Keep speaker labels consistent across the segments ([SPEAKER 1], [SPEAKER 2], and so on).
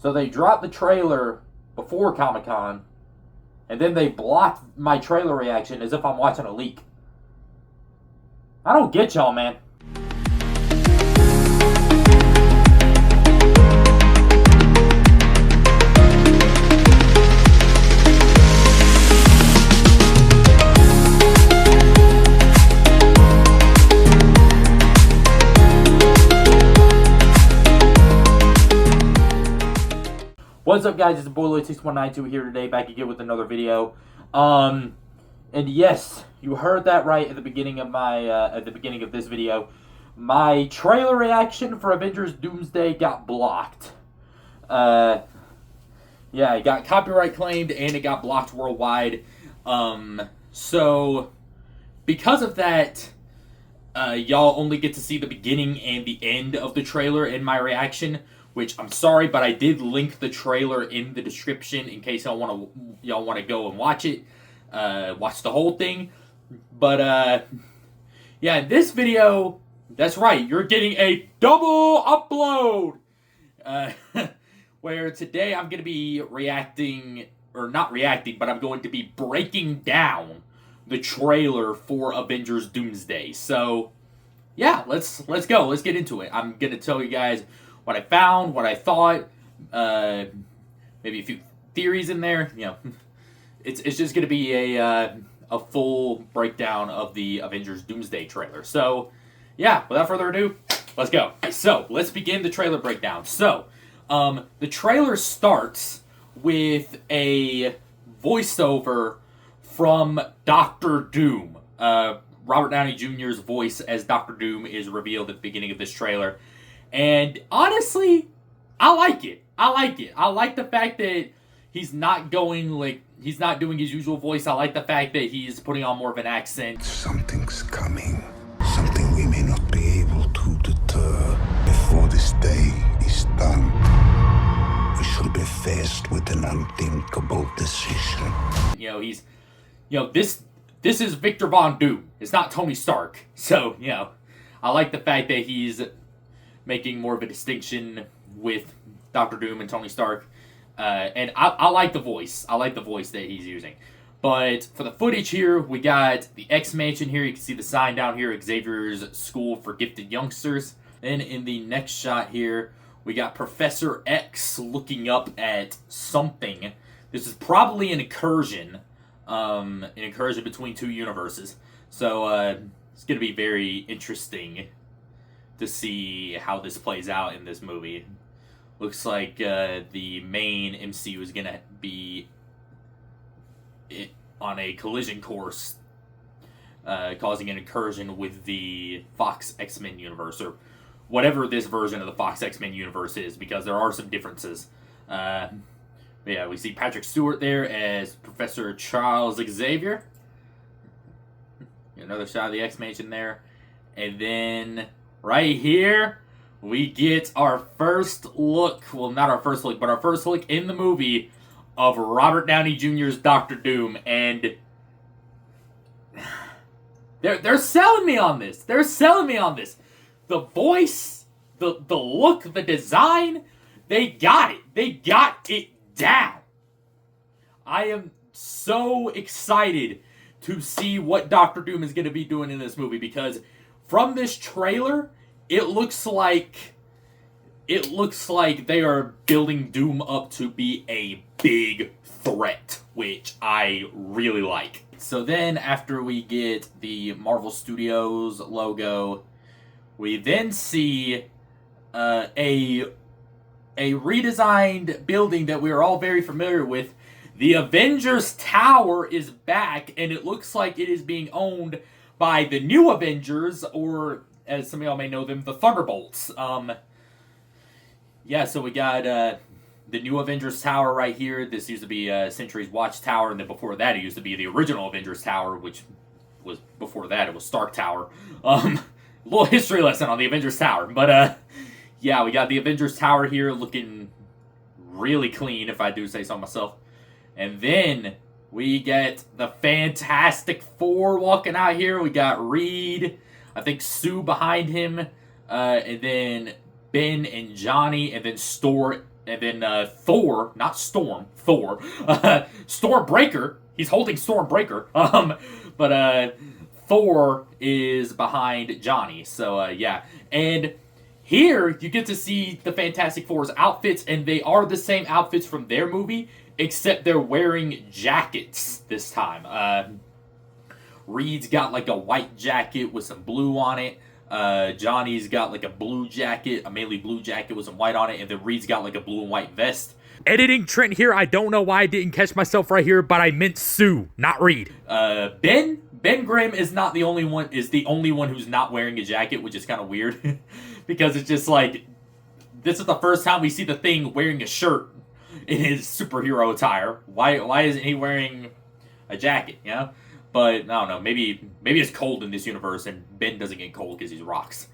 [SPEAKER 1] So they dropped the trailer before Comic-Con, and then they blocked my trailer reaction as if I'm watching a leak. I don't get y'all, man. What's up, guys? It's Boiler6192 here today, back again with another video. And yes, you heard that right at the beginning of this video. My trailer reaction for Avengers Doomsday got blocked. Yeah, it got copyright claimed and it got blocked worldwide. So because of that, y'all only get to see the beginning and the end of the trailer in my reaction. Which, I'm sorry, but I did link the trailer in the description in case y'all want to go and watch it. Watch the whole thing. But, yeah, in this video, that's right, you're getting a double upload! Where today I'm going to be reacting, or not reacting, but I'm going to be breaking down the trailer for Avengers Doomsday. So, yeah, let's go. Let's get into it. I'm going to tell you guys what I found, what I thought, maybe a few theories in there. You know, it's just going to be a full breakdown of the Avengers Doomsday trailer. So, yeah, without further ado, let's go. So, let's begin the trailer breakdown. So, the trailer starts with a voiceover from Dr. Doom. Robert Downey Jr.'s voice as Dr. Doom is revealed at the beginning of this trailer. And honestly, I like it. I like the fact that he's not doing his usual voice. I like the fact that he's putting on more of an accent.
[SPEAKER 2] Something's coming. Something we may not be able to deter before this day is done. We shall be faced with an unthinkable decision.
[SPEAKER 1] This is Victor Von Doom. It's not Tony Stark. So, I like the fact that he's making more of a distinction with Dr. Doom and Tony Stark. And I like the voice. I like the voice that he's using. But for the footage here, we got the X-Mansion here. You can see the sign down here, Xavier's School for Gifted Youngsters. Then in the next shot here, we got Professor X looking up at something. This is probably an incursion between two universes. So it's going to be very interesting to see how this plays out in this movie. Looks like the main MCU is going to be on a collision course, causing an incursion with the Fox X-Men universe, or whatever this version of the Fox X-Men universe is, because there are some differences. Yeah, we see Patrick Stewart there as Professor Charles Xavier. Another shot of the X-Mansion there. And then right here, we get our first look, well, not our first look, but our first look in the movie of Robert Downey Jr.'s Dr. Doom, and they're selling me on this. They're selling me on this. The voice, the look, the design, they got it. They got it down. I am so excited to see what Dr. Doom is going to be doing in this movie, because from this trailer, it looks like they are building Doom up to be a big threat, which I really like. So then, after we get the Marvel Studios logo, we then see a redesigned building that we are all very familiar with. The Avengers Tower is back, and it looks like it is being owned by the new Avengers, or as some of y'all may know them, the Thunderbolts. Yeah, so we got the new Avengers Tower right here. This used to be Sentry's Watchtower, and then before that it used to be the original Avengers Tower, which was, before that it was Stark Tower. A little history lesson on the Avengers Tower. But, yeah, we got the Avengers Tower here looking really clean, if I do say so myself. And then we get the Fantastic Four walking out here. We got Reed, I think Sue behind him, and then Ben and Johnny, and then And then Thor, not Storm, Thor, Stormbreaker. He's holding Stormbreaker. But Thor is behind Johnny. So yeah, and here you get to see the Fantastic Four's outfits, and they are the same outfits from their movie, except they're wearing jackets this time. Reed's got like a white jacket with some blue on it. Johnny's got like a blue jacket, a mainly blue jacket with some white on it, and then Reed's got like a blue and white vest.
[SPEAKER 3] Editing Trent here. I don't know why I didn't catch myself right here, but I meant Sue, not Reed.
[SPEAKER 1] Ben Grimm is not the only one. Is the only one who's not wearing a jacket, which is kind of weird, because it's just like this is the first time we see the Thing wearing a shirt in his superhero attire. Why isn't he wearing a jacket? You know, but I don't know. Maybe it's cold in this universe, and Ben doesn't get cold because he's rocks.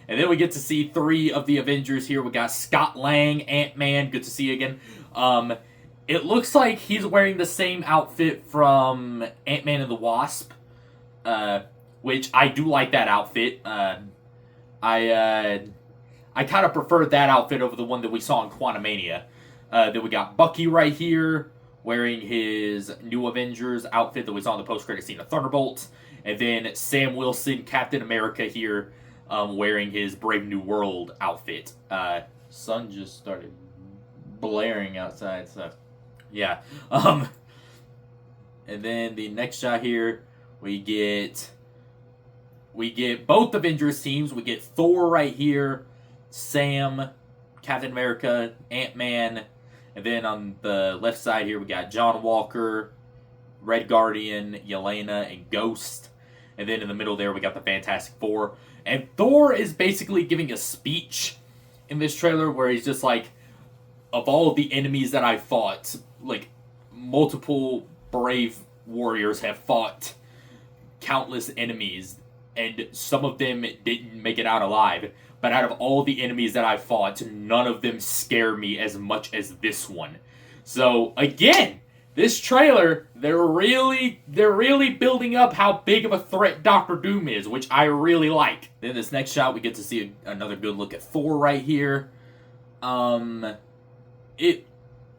[SPEAKER 1] And then we get to see 3 of the Avengers here. We got Scott Lang, Ant-Man. Good to see you again. It looks like he's wearing the same outfit from Ant-Man and the Wasp, which I do like that outfit. I kind of preferred that outfit over the one that we saw in Quantumania. Then we got Bucky right here, wearing his New Avengers outfit that we saw in the post-credit scene of Thunderbolts. And then Sam Wilson, Captain America here, wearing his Brave New World outfit. Sun just started blaring outside, so yeah. And then the next shot here, we get both Avengers teams. We get Thor right here, Sam, Captain America, Ant-Man, and then on the left side here we got John Walker, Red Guardian, Yelena, and Ghost. And then in the middle there we got the Fantastic Four. And Thor is basically giving a speech in this trailer where he's just like, of all of the enemies that I fought, like, multiple brave warriors have fought countless enemies, and some of them didn't make it out alive. But out of all the enemies that I fought, none of them scare me as much as this one. So, again, this trailer, they're really building up how big of a threat Doctor Doom is, which I really like. Then this next shot, we get to see another good look at Thor right here.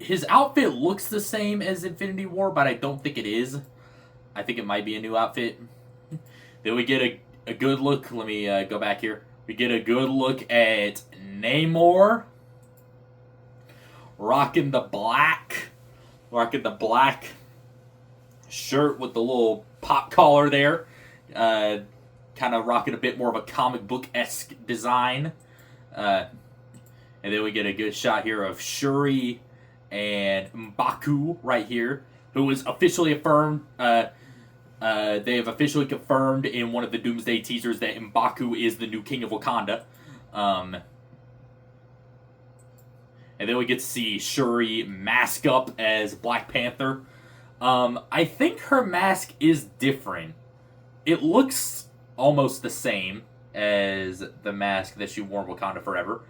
[SPEAKER 1] His outfit looks the same as Infinity War, but I don't think it is. I think it might be a new outfit. Then we get a good look. Let me go back here. We get a good look at Namor rocking the black shirt with the little pop collar there. Kind of rocking a bit more of a comic book-esque design. And then we get a good shot here of Shuri and M'Baku right here, who is officially affirmed. They have officially confirmed in one of the Doomsday teasers that M'Baku is the new king of Wakanda. And then we get to see Shuri mask up as Black Panther. I think her mask is different. It looks almost the same as the mask that she wore in Wakanda Forever.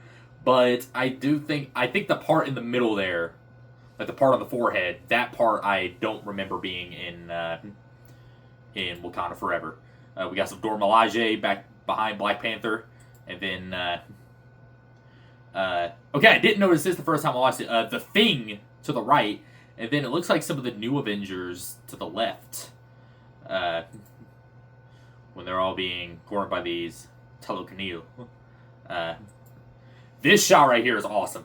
[SPEAKER 1] But I think the part in the middle there, like the part on the forehead, that part I don't remember being in Wakanda Forever. We got some Dora Milaje back behind Black Panther, and then okay, I didn't notice this the first time I watched it. The Thing to the right, and then it looks like some of the new Avengers to the left. When they're all being cornered by these telekinesis. This shot right here is awesome.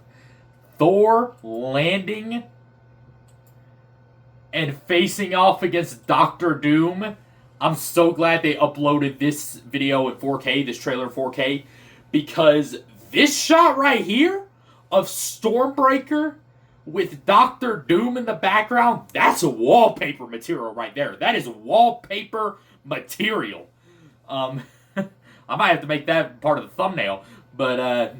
[SPEAKER 1] Thor landing and facing off against Doctor Doom. I'm so glad they uploaded this video in 4K, this trailer in 4K, because this shot right here of Stormbreaker with Doctor Doom in the background, that's a wallpaper material right there. That is wallpaper material. I might have to make that part of the thumbnail, but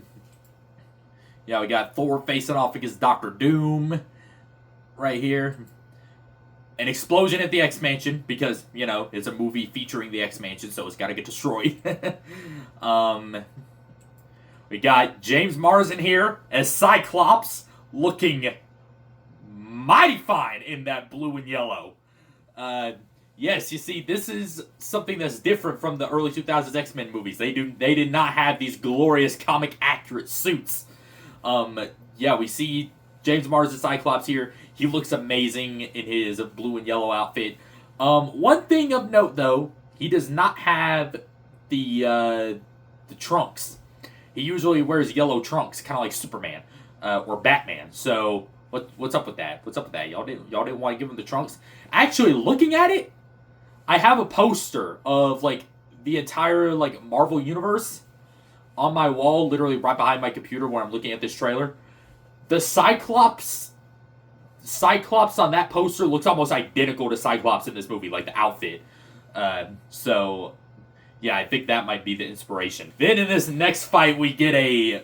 [SPEAKER 1] yeah, we got Thor facing off against Doctor Doom right here. An explosion at the X-Mansion, because, you know, it's a movie featuring the X-Mansion, so it's got to get destroyed. We got James Marsden here as Cyclops, looking mighty fine in that blue and yellow. Yes, you see, this is something that's different from the early 2000s X-Men movies. They did not have these glorious comic accurate suits. Yeah, we see James Mars as Cyclops here. He looks amazing in his blue and yellow outfit. One thing of note, though, he does not have the trunks. He usually wears yellow trunks, kind of like Superman or Batman. So what's up with that? What's up with that? Y'all didn't want to give him the trunks. Actually, looking at it, I have a poster of like the entire like Marvel universe on my wall, literally right behind my computer when I'm looking at this trailer. The Cyclops on that poster looks almost identical to Cyclops in this movie, like the outfit. So yeah, I think that might be the inspiration. Then in this next fight, in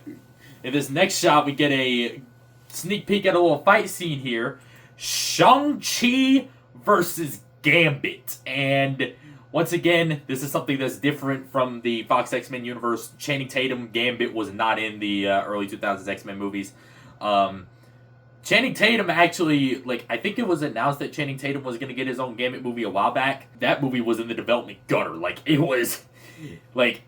[SPEAKER 1] this next shot, we get a sneak peek at a little fight scene here. Shang-Chi versus Gambit. And once again, this is something that's different from the Fox X-Men universe. Channing Tatum, Gambit was not in the early 2000s X-Men movies. Channing Tatum actually, like, I think it was announced that Channing Tatum was going to get his own Gambit movie a while back. That movie was in the development gutter. Like, it was, like,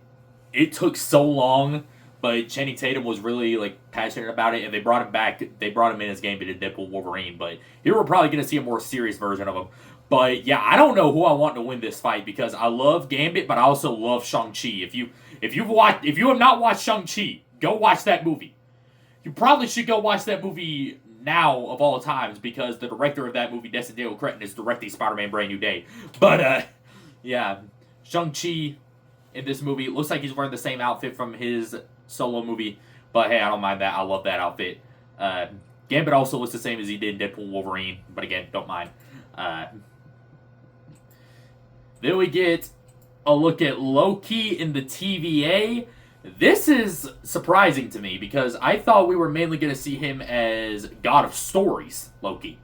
[SPEAKER 1] it took so long, but Channing Tatum was really, like, passionate about it, and they brought him back. They brought him in as Gambit in Deadpool Wolverine, but here we're probably going to see a more serious version of him. But, yeah, I don't know who I want to win this fight, because I love Gambit, but I also love Shang-Chi. If you have not watched Shang-Chi, go watch that movie. You probably should go watch that movie now of all times, because the director of that movie, Destin Dale Cretton, is directing Spider-Man Brand New Day. But, yeah, Shang-Chi in this movie, looks like he's wearing the same outfit from his solo movie, but hey, I don't mind that. I love that outfit. Gambit also looks the same as he did in Deadpool Wolverine, but again, don't mind. Then we get a look at Loki in the TVA. This is surprising to me, because I thought we were mainly going to see him as God of Stories, Loki.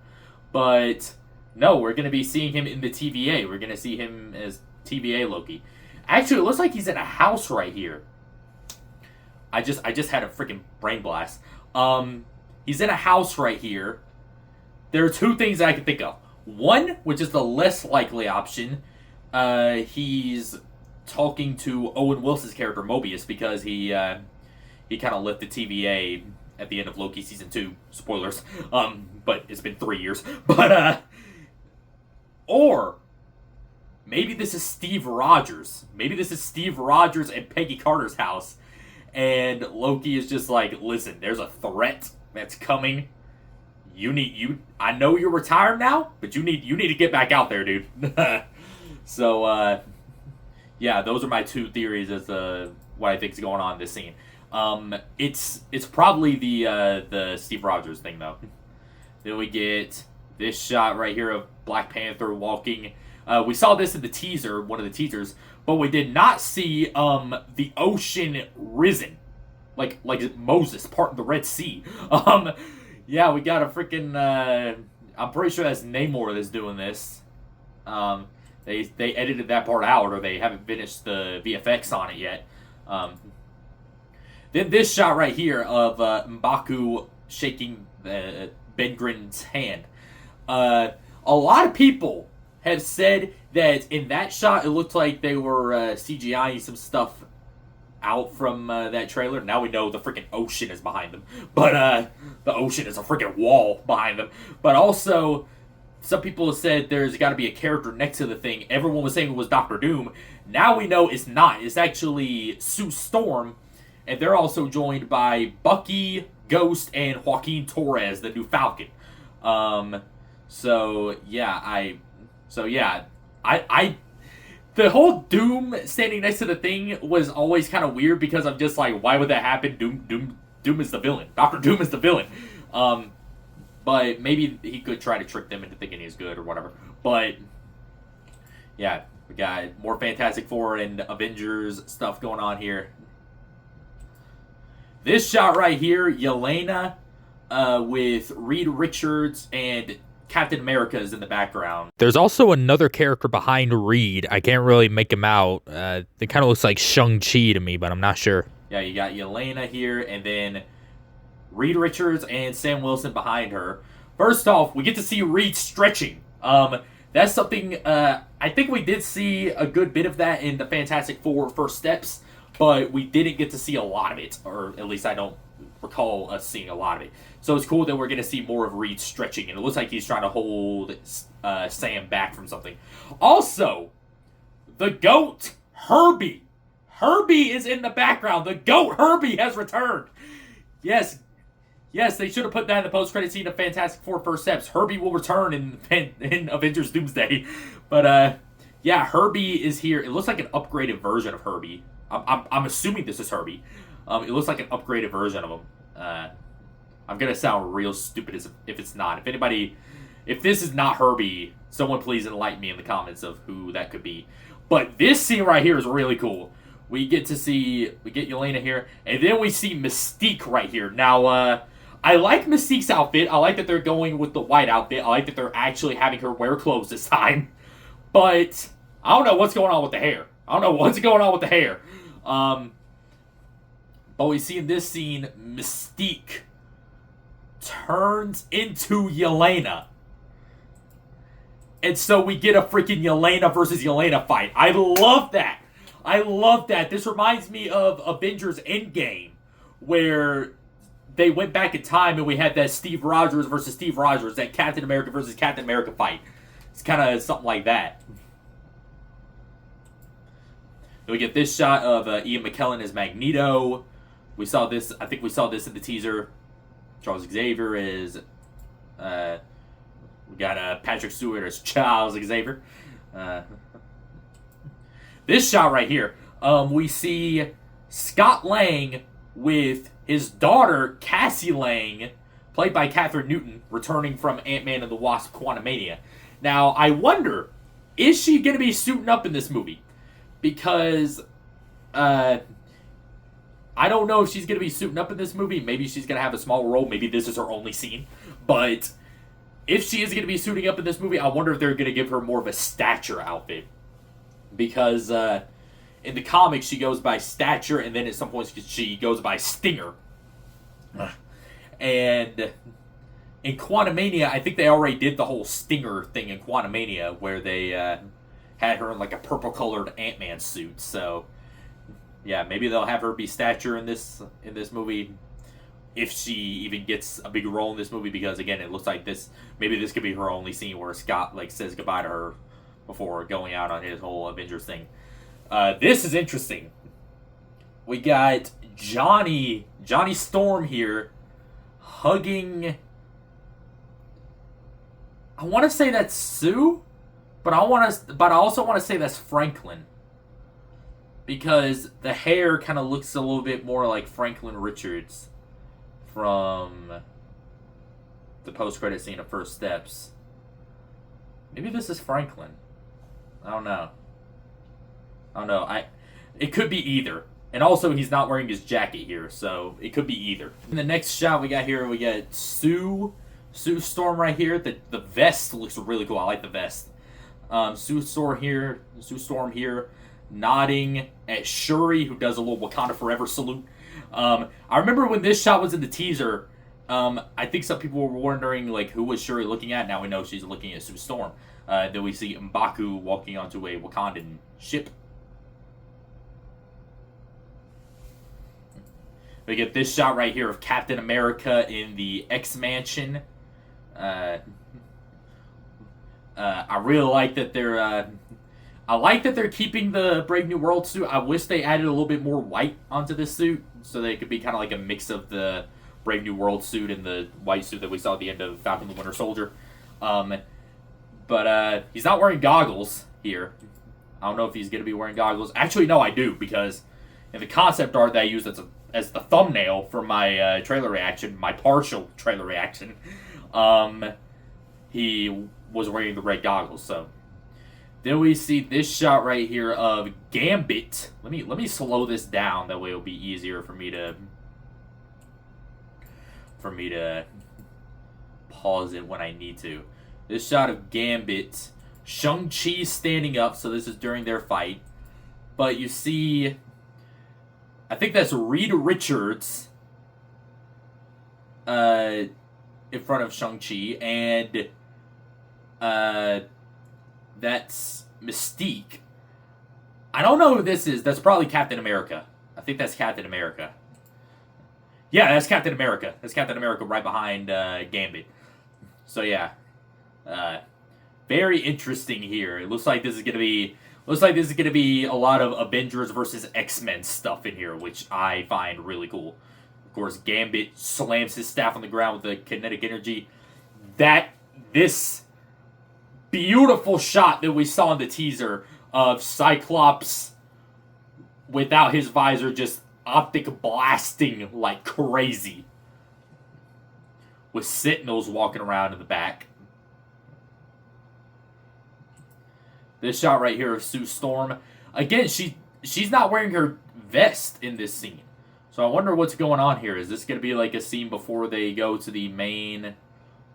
[SPEAKER 1] But no, we're going to be seeing him in the TVA. We're going to see him as TVA Loki. Actually, it looks like he's in a house right here. I just had a freaking brain blast. He's in a house right here. There are two things that I can think of. One, which is the less likely option, he's talking to Owen Wilson's character Mobius, because he kind of left the TVA at the end of Loki season 2. Spoilers. But it's been 3 years. But or maybe this is Steve Rogers. Maybe this is Steve Rogers and Peggy Carter's house, and Loki is just like, listen, there's a threat that's coming. I know you're retired now, but you need to get back out there, dude. So yeah, those are my two theories as to what I think is going on in this scene. It's probably the Steve Rogers thing, though. Then we get this shot right here of Black Panther walking. We saw this in the teaser, one of the teasers, but we did not see the ocean risen, like Moses parting the Red Sea. Yeah, we got a freaking. I'm pretty sure that's Namor that's doing this. They edited that part out, or they haven't finished the VFX on it yet. Then this shot right here of M'Baku shaking Ben Grimm's hand. A lot of people have said that in that shot it looked like they were CGIing some stuff out from that trailer. Now we know the freaking ocean is behind them. But the ocean is a freaking wall behind them. But also, some people have said there's got to be a character next to the thing. Everyone was saying it was Doctor Doom. Now we know it's not. It's actually Sue Storm. And they're also joined by Bucky, Ghost, and Joaquin Torres, the new Falcon. The whole Doom standing next to the thing was always kind of weird, because I'm just like, why would that happen? Doom is the villain. Doctor Doom is the villain. But maybe he could try to trick them into thinking he's good or whatever. But yeah, we got more Fantastic Four and Avengers stuff going on here. This shot right here, Yelena with Reed Richards and Captain America is in the background.
[SPEAKER 3] There's also another character behind Reed. I can't really make him out. It kind of looks like Shang-Chi to me, but I'm not sure.
[SPEAKER 1] Yeah, you got Yelena here, and then Reed Richards and Sam Wilson behind her. First off, we get to see Reed stretching. That's something, I think we did see a good bit of that in the Fantastic Four First Steps, but we didn't get to see a lot of it, or at least I don't recall us seeing a lot of it. So it's cool that we're going to see more of Reed stretching, and it looks like he's trying to hold Sam back from something. Also, the GOAT, Herbie. Herbie is in the background. The GOAT, Herbie, has returned. Yes, they should have put that in the post-credit scene of Fantastic Four First Steps. Herbie will return in Avengers Doomsday. But, yeah, Herbie is here. It looks like an upgraded version of Herbie. I'm assuming this is Herbie. It looks like an upgraded version of him. I'm going to sound real stupid if it's not. If this is not Herbie, someone please enlighten me in the comments of who that could be. But this scene right here is really cool. We get Yelena here, and then we see Mystique right here. Now, I like Mystique's outfit. I like that they're going with the white outfit. I like that they're actually having her wear clothes this time. But I don't know what's going on with the hair. But we see in this scene, Mystique turns into Yelena. And so we get a freaking Yelena versus Yelena fight. I love that. This reminds me of Avengers Endgame, where they went back in time and we had that Steve Rogers versus Steve Rogers, that Captain America versus Captain America fight. It's kind of something like that. Then we get this shot of Ian McKellen as Magneto. I think we saw this in the teaser. Charles Xavier is... we got Patrick Stewart as Charles Xavier. This shot right here, we see Scott Lang with his daughter, Cassie Lang, played by Kathryn Newton, returning from Ant-Man and the Wasp: Quantumania. Now, I wonder, is she going to be suiting up in this movie? Because, I don't know if she's going to be suiting up in this movie. Maybe she's going to have a small role. Maybe this is her only scene. But if she is going to be suiting up in this movie, I wonder if they're going to give her more of a stature outfit. Because in the comics, she goes by Stature, and then at some points she goes by Stinger. And in Quantumania, I think they already did the whole Stinger thing in Quantumania, where they had her in like a purple-colored Ant-Man suit. So, yeah, maybe they'll have her be Stature in this movie, if she even gets a big role in this movie. Because again, it looks like this could be her only scene where Scott says goodbye to her before going out on his whole Avengers thing. This is interesting. We got Johnny Storm here hugging... I want to say that's Sue, but I also want to say that's Franklin. Because the hair kind of looks a little bit more like Franklin Richards from the post-credit scene of First Steps. Maybe this is Franklin. I don't know. It could be either. And also, he's not wearing his jacket here, so it could be either. In the next shot we got Sue Storm right here. The vest looks really cool. I like the vest. Sue Storm here, nodding at Shuri, who does a little Wakanda Forever salute. I remember when this shot was in the teaser, I think some people were wondering who was Shuri looking at. Now we know she's looking at Sue Storm. Then we see M'Baku walking onto a Wakandan ship. We get this shot right here of Captain America in the X-Mansion. I really like that they're keeping the Brave New World suit. I wish they added a little bit more white onto this suit, so that it could be kind of like a mix of the Brave New World suit and the white suit that we saw at the end of Falcon the Winter Soldier. But he's not wearing goggles here. I don't know if he's going to be wearing goggles. Actually, no, I do, because in the concept art that I used as the thumbnail for my trailer reaction, my partial trailer reaction, he was wearing the red goggles. So then we see this shot right here of Gambit. Let me slow this down. That way it'll be easier for me to pause it when I need to. This shot of Gambit, Shang-Chi standing up, so this is during their fight. But you see, I think that's Reed Richards in front of Shang-Chi, and that's Mystique. I don't know who this is. That's probably Captain America. I think that's Captain America. Yeah, that's Captain America. That's Captain America right behind Gambit. So yeah, very interesting here. It looks like this is gonna be a lot of Avengers versus X-Men stuff in here, which I find really cool. Of course, Gambit slams his staff on the ground with the kinetic energy. This beautiful shot that we saw in the teaser of Cyclops without his visor just optic blasting like crazy, with Sentinels walking around in the back. This shot right here of Sue Storm. Again, she's not wearing her vest in this scene. So I wonder what's going on here. Is this going to be like a scene before they go to the main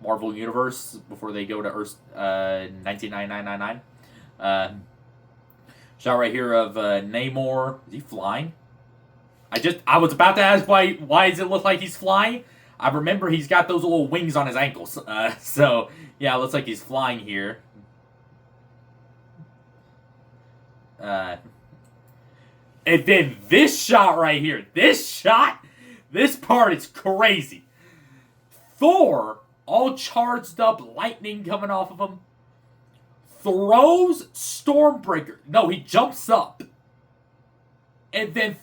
[SPEAKER 1] Marvel Universe? Before they go to Earth 199999? Shot right here of Namor. Is he flying? I was about to ask why does it look like he's flying? I remember he's got those little wings on his ankles. So, yeah, it looks like he's flying here. And then this shot right here. This part is crazy. Thor, all charged up, lightning coming off of him, throws Stormbreaker. No, he jumps up. And then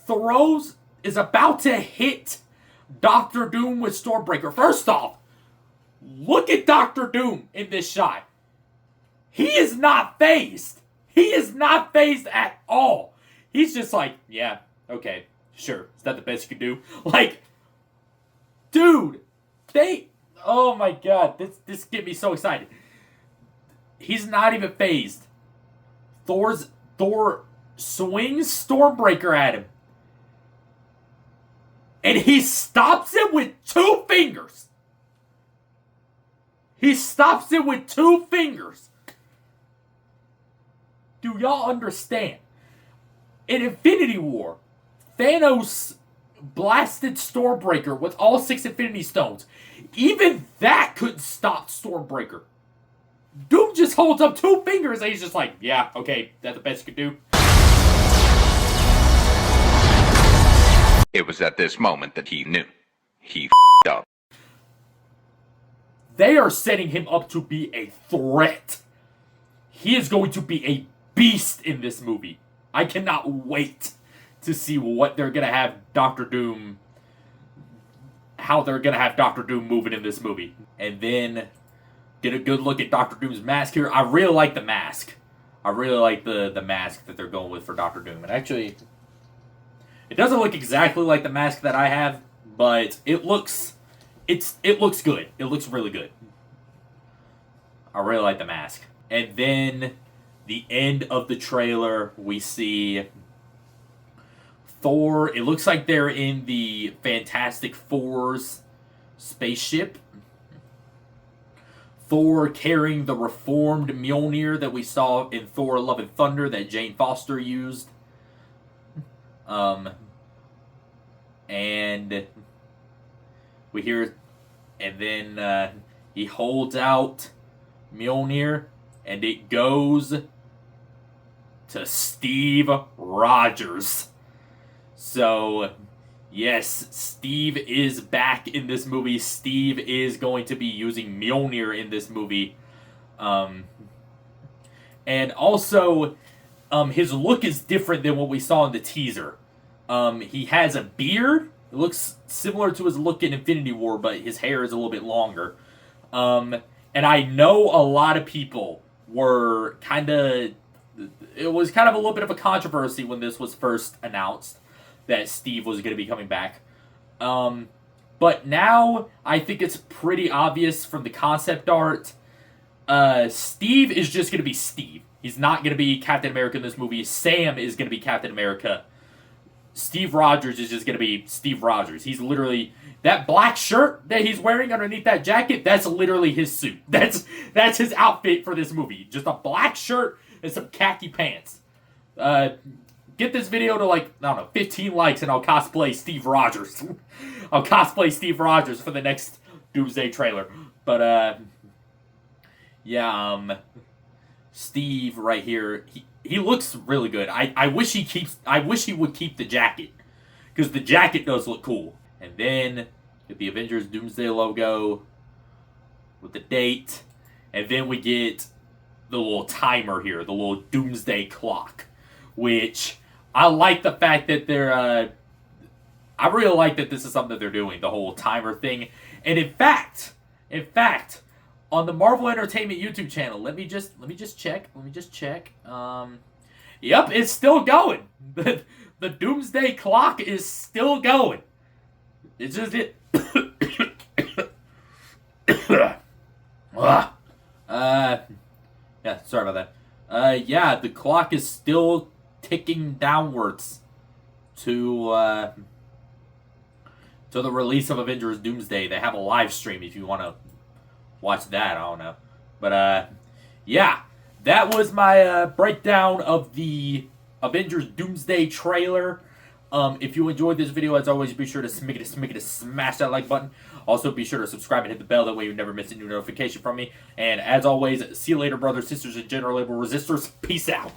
[SPEAKER 1] is about to hit Doctor Doom with Stormbreaker. First off, look at Doctor Doom in this shot. He is not phased. He is not phased at all. He's just like, yeah, okay, sure. Is that the best you can do? Like, dude, oh my god, this get me so excited. He's not even phased. Thor swings Stormbreaker at him. And he stops it with 2 fingers. He stops it with 2 fingers. Do y'all understand? In Infinity War, Thanos blasted Stormbreaker with all 6 Infinity Stones. Even that couldn't stop Stormbreaker. Doom just holds up 2 fingers and he's just like, yeah, okay, that's the best you can do.
[SPEAKER 4] It was at this moment that he knew. He f***ed up.
[SPEAKER 1] They are setting him up to be a threat. He is going to be a beast in this movie. I cannot wait to see what they're going to have Doctor Doom... how they're going to have Doctor Doom moving in this movie. And then get a good look at Doctor Doom's mask here. I really like the mask. I really like the mask that they're going with for Doctor Doom. And actually, it doesn't look exactly like the mask that I have, but it looks good. It looks really good. I really like the mask. And then the end of the trailer, we see Thor. It looks like they're in the Fantastic Four's spaceship. Thor carrying the reformed Mjolnir that we saw in Thor Love and Thunder that Jane Foster used. And we hear, and then he holds out Mjolnir, and it goes to Steve Rogers. So, yes, Steve is back in this movie. Steve is going to be using Mjolnir in this movie. And also, his look is different than what we saw in the teaser. He has a beard. It looks similar to his look in Infinity War, but his hair is a little bit longer. And I know a lot of people were it was kind of a little bit of a controversy when this was first announced that Steve was going to be coming back. But now I think it's pretty obvious from the concept art. Steve is just going to be Steve. He's not going to be Captain America in this movie. Sam is going to be Captain America. Steve Rogers is just going to be Steve Rogers. He's literally... That black shirt that he's wearing underneath that jacket, that's literally his suit. That's his outfit for this movie. Just a black shirt and some khaki pants. Get this video to, like, I don't know, 15 likes and I'll cosplay Steve Rogers. I'll cosplay Steve Rogers for the next Doomsday trailer. But, yeah, Steve right here, he looks really good. I wish he would keep the jacket. Because the jacket does look cool. And then get the Avengers Doomsday logo with the date. And then we get the little timer here, the little Doomsday clock. Which, I like the fact that they're... I really like that this is something that they're doing, the whole timer thing. And in fact, on the Marvel Entertainment YouTube channel, let me just check. Yep, it's still going. The Doomsday clock is still going. It's just it. Yeah, sorry about that. Yeah, the clock is still ticking downwards to the release of Avengers Doomsday. They have a live stream if you want to watch that. I don't know. But, yeah, that was my breakdown of the Avengers Doomsday trailer. If you enjoyed this video, as always, be sure to smash that like button. Also, be sure to subscribe and hit the bell. That way you never miss a new notification from me. And as always, see you later, brothers, sisters, and general label resistors. Peace out.